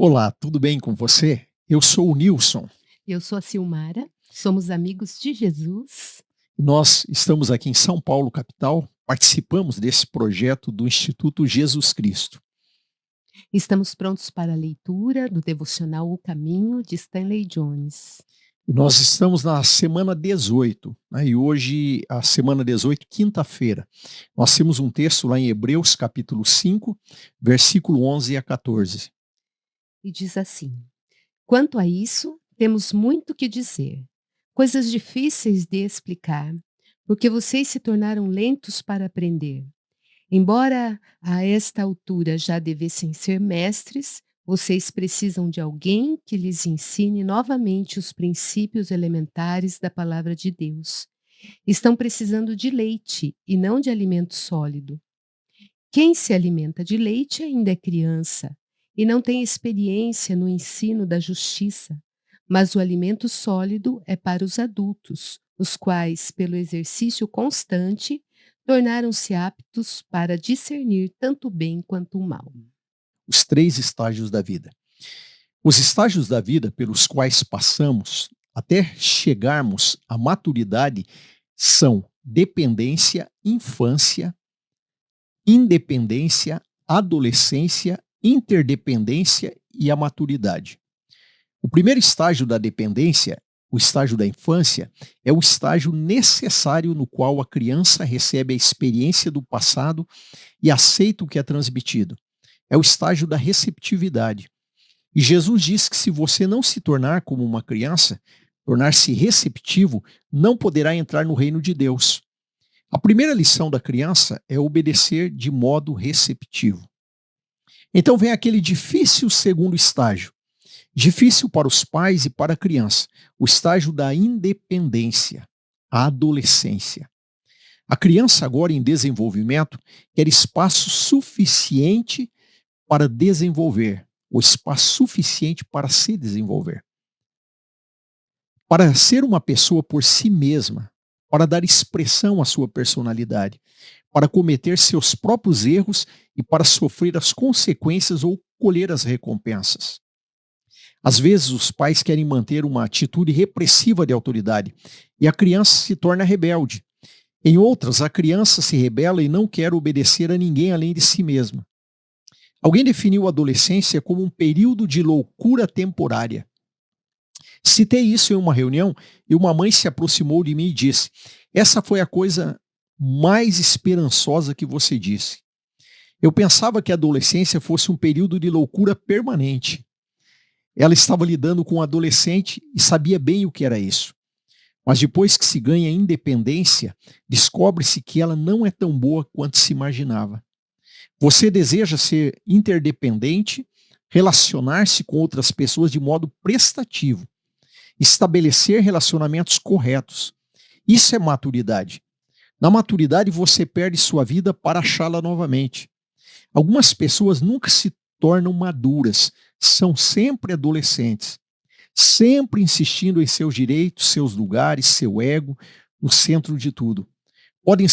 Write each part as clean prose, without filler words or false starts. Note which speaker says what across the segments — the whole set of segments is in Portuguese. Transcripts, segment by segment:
Speaker 1: Olá, tudo bem com você? Eu sou o Nilson.
Speaker 2: Eu sou a Silmara, somos amigos de Jesus.
Speaker 1: Nós estamos aqui em São Paulo, capital, participamos desse projeto do Instituto Jesus Cristo.
Speaker 2: Estamos prontos para a leitura do devocional O Caminho de Stanley Jones.
Speaker 1: E nós estamos na semana 18, né, e hoje, a semana 18, quinta-feira. Nós temos um texto lá em Hebreus, capítulo 5, versículo 11 a 14.
Speaker 2: E diz assim: Quanto a isso, temos muito que dizer, coisas difíceis de explicar, porque vocês se tornaram lentos para aprender. Embora a esta altura já devessem ser mestres, vocês precisam de alguém que lhes ensine novamente os princípios elementares da palavra de Deus. Estão precisando de leite e não de alimento sólido. Quem se alimenta de leite ainda é criança e não tem experiência no ensino da justiça, mas o alimento sólido é para os adultos, os quais, pelo exercício constante, tornaram-se aptos para discernir tanto o bem quanto o mal.
Speaker 1: Os três estágios da vida. Os estágios da vida pelos quais passamos até chegarmos à maturidade são dependência, infância, independência, adolescência, interdependência e a maturidade. O primeiro estágio da dependência, o estágio da infância, é o estágio necessário no qual a criança recebe a experiência do passado e aceita o que é transmitido. É o estágio da receptividade. E Jesus diz que se você não se tornar como uma criança, tornar-se receptivo, não poderá entrar no reino de Deus. A primeira lição da criança é obedecer de modo receptivo. Então vem aquele difícil segundo estágio. Difícil para os pais e para a criança, o estágio da independência, a adolescência. A criança agora em desenvolvimento quer espaço suficiente para desenvolver, o espaço suficiente para se desenvolver. Para ser uma pessoa por si mesma, para dar expressão à sua personalidade, para cometer seus próprios erros e para sofrer as consequências ou colher as recompensas. Às vezes, os pais querem manter uma atitude repressiva de autoridade e a criança se torna rebelde. Em outras, a criança se rebela e não quer obedecer a ninguém além de si mesma. Alguém definiu a adolescência como um período de loucura temporária. Citei isso em uma reunião e uma mãe se aproximou de mim e disse: Essa foi a coisa mais esperançosa que você disse. Eu pensava que a adolescência fosse um período de loucura permanente. Ela estava lidando com um adolescente e sabia bem o que era isso. Mas depois que se ganha independência, descobre-se que ela não é tão boa quanto se imaginava. Você deseja ser interdependente, relacionar-se com outras pessoas de modo prestativo, estabelecer relacionamentos corretos. Isso é maturidade. Na maturidade, você perde sua vida para achá-la novamente. Algumas pessoas nunca se tornam maduras, são sempre adolescentes, sempre insistindo em seus direitos, seus lugares, seu ego, no centro de tudo. Podem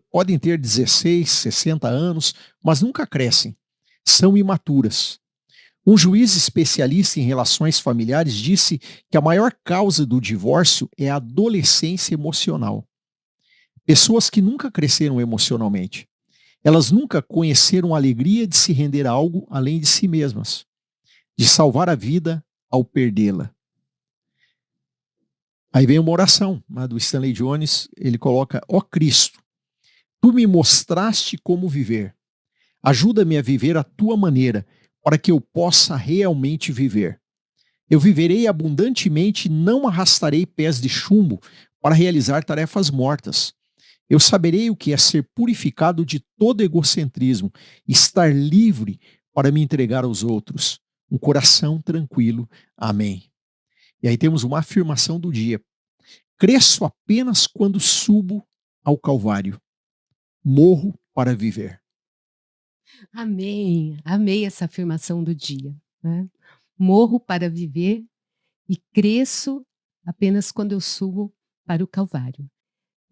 Speaker 1: podem ter 16, 60 anos, mas nunca crescem. São imaturas. Um juiz especialista em relações familiares disse que a maior causa do divórcio é a adolescência emocional. Pessoas que nunca cresceram emocionalmente. Elas nunca conheceram a alegria de se render a algo além de si mesmas, de salvar a vida ao perdê-la. Aí vem uma oração, né, do Stanley Jones, ele coloca: ó Cristo, tu me mostraste como viver. Ajuda-me a viver a tua maneira, para que eu possa realmente viver. Eu viverei abundantemente e não arrastarei pés de chumbo para realizar tarefas mortas. Eu saberei o que é ser purificado de todo egocentrismo, estar livre para me entregar aos outros. Um coração tranquilo. Amém. E aí temos uma afirmação do dia. Cresço apenas quando subo ao Calvário. Morro para viver.
Speaker 2: Amém. Amei essa afirmação do dia, né? Morro para viver e cresço apenas quando eu subo para o Calvário.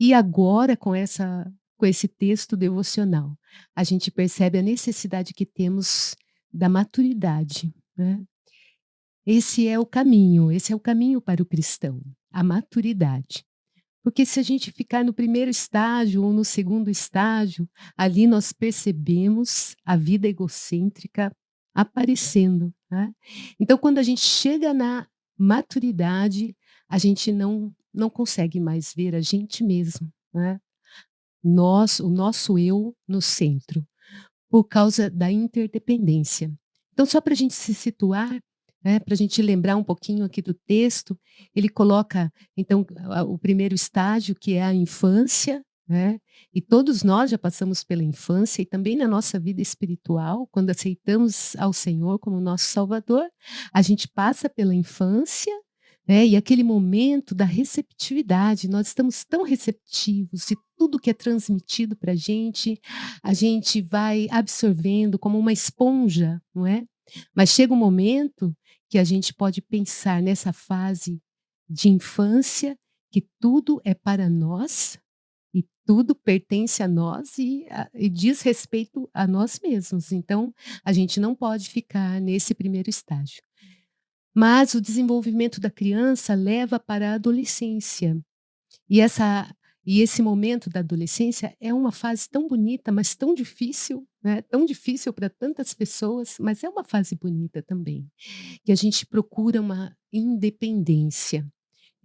Speaker 2: E agora, com esse texto devocional, a gente percebe a necessidade que temos da maturidade, né. Esse é o caminho para o cristão, a maturidade. Porque se a gente ficar no primeiro estágio ou no segundo estágio, ali nós percebemos a vida egocêntrica aparecendo, né. Então quando a gente chega na maturidade, a gente não consegue mais ver a gente mesmo, né. O nosso eu no centro, por causa da interdependência. Então só para a gente se situar, né, para a gente lembrar um pouquinho aqui do texto, ele coloca então o primeiro estágio que é a infância, né, e todos nós já passamos pela infância e também na nossa vida espiritual, quando aceitamos ao Senhor como nosso Salvador, a gente passa pela infância, né, e aquele momento da receptividade, nós estamos tão receptivos e tudo que é transmitido para a gente vai absorvendo como uma esponja, não é? Mas chega um momento que a gente pode pensar nessa fase de infância, que tudo é para nós e tudo pertence a nós e diz respeito a nós mesmos. Então, a gente não pode ficar nesse primeiro estágio. Mas o desenvolvimento da criança leva para a adolescência. E essa e esse momento da adolescência é uma fase tão bonita, mas tão difícil, né, tão difícil para tantas pessoas, mas é uma fase bonita também, que a gente procura uma independência.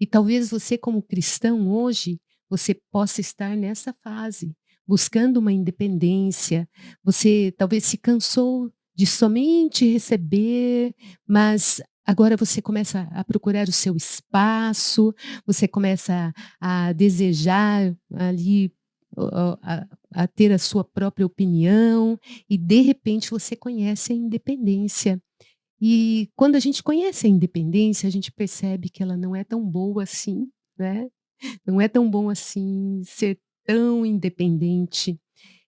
Speaker 2: E talvez você como cristão hoje, você possa estar nessa fase, buscando uma independência. Você talvez se cansou de somente receber, mas agora você começa a procurar o seu espaço, você começa a desejar ali a ter a sua própria opinião, e de repente você conhece a independência. E quando a gente conhece a independência, a gente percebe que ela não é tão boa assim, né, não é tão bom assim ser tão independente.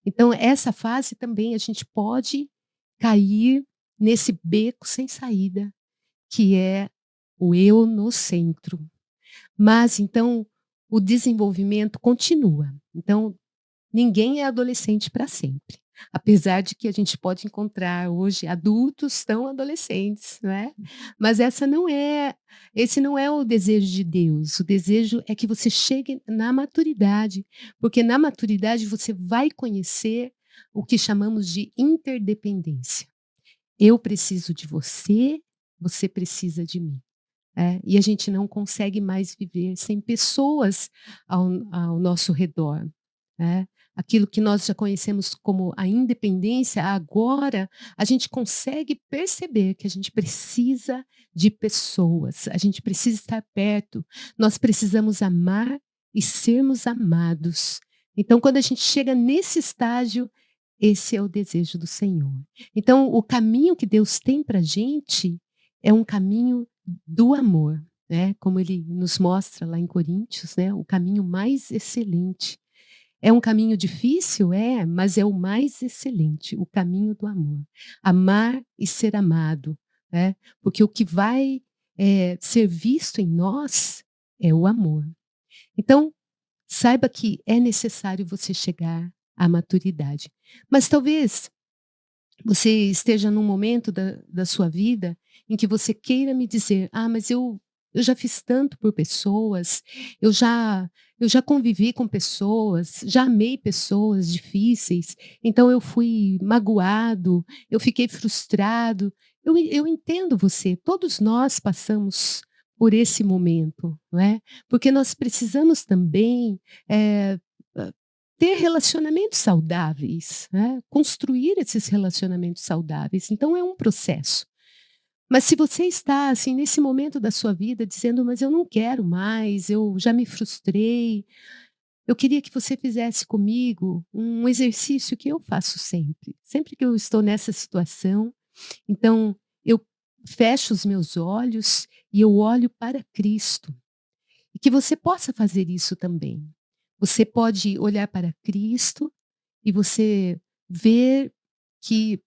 Speaker 2: Então essa fase também a gente pode cair nesse beco sem saída, que é o eu no centro. Mas então o desenvolvimento continua. Então ninguém é adolescente para sempre. Apesar de que a gente pode encontrar hoje adultos tão adolescentes, não é? Mas esse não é o desejo de Deus. O desejo é que você chegue na maturidade, porque na maturidade você vai conhecer o que chamamos de interdependência. Eu preciso de você, você precisa de mim. E a gente não consegue mais viver sem pessoas ao nosso redor, né. Aquilo que nós já conhecemos como a independência, agora a gente consegue perceber que a gente precisa de pessoas, a gente precisa estar perto, nós precisamos amar e sermos amados. Então quando a gente chega nesse estágio, esse é o desejo do Senhor. Então o caminho que Deus tem para a gente é um caminho do amor, né, como ele nos mostra lá em Coríntios, né, o caminho mais excelente. É um caminho difícil? É, mas é o mais excelente, o caminho do amor. Amar e ser amado, né, porque o que vai, ser visto em nós é o amor. Então, saiba que é necessário você chegar à maturidade. Mas talvez você esteja num momento da sua vida em que você queira me dizer: "Ah, mas eu já fiz tanto por pessoas, eu já eu já convivi com pessoas, já amei pessoas difíceis, então eu fui magoado, eu fiquei frustrado". Eu entendo você, todos nós passamos por esse momento, não é? Porque nós precisamos também, eh ter relacionamentos saudáveis, né, construir esses relacionamentos saudáveis, então é um processo. Mas se você está, assim, nesse momento da sua vida dizendo: "Mas eu não quero mais, eu já me frustrei", eu queria que você fizesse comigo um exercício que eu faço sempre. Sempre que eu estou nessa situação, então eu fecho os meus olhos e eu olho para Cristo. E que você possa fazer isso também. Você pode olhar para Cristo e você ver que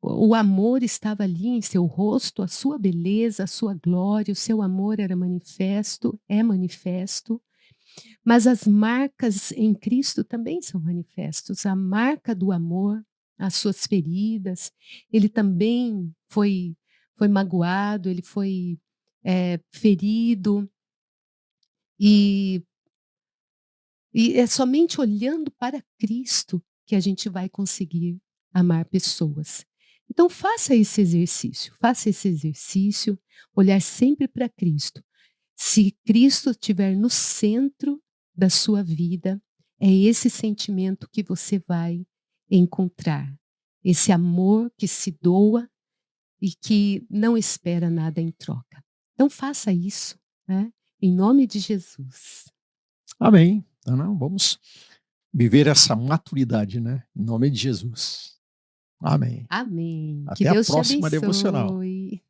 Speaker 2: o amor estava ali em seu rosto, a sua beleza, a sua glória, o seu amor era manifesto, é manifesto, mas as marcas em Cristo também são manifestos. A marca do amor, as suas feridas, ele também foi magoado, ele foi, ferido, e é somente olhando para Cristo que a gente vai conseguir amar pessoas. Então faça esse exercício, olhar sempre para Cristo. Se Cristo estiver no centro da sua vida, é esse sentimento que você vai encontrar. Esse amor que se doa e que não espera nada em troca. Então faça isso, né, em nome de Jesus.
Speaker 1: Amém. Então, não, vamos viver essa maturidade, né? Em nome de Jesus. Amém.
Speaker 2: Amém. Que
Speaker 1: Até a
Speaker 2: Deus te
Speaker 1: próxima devocional.
Speaker 2: abençoe.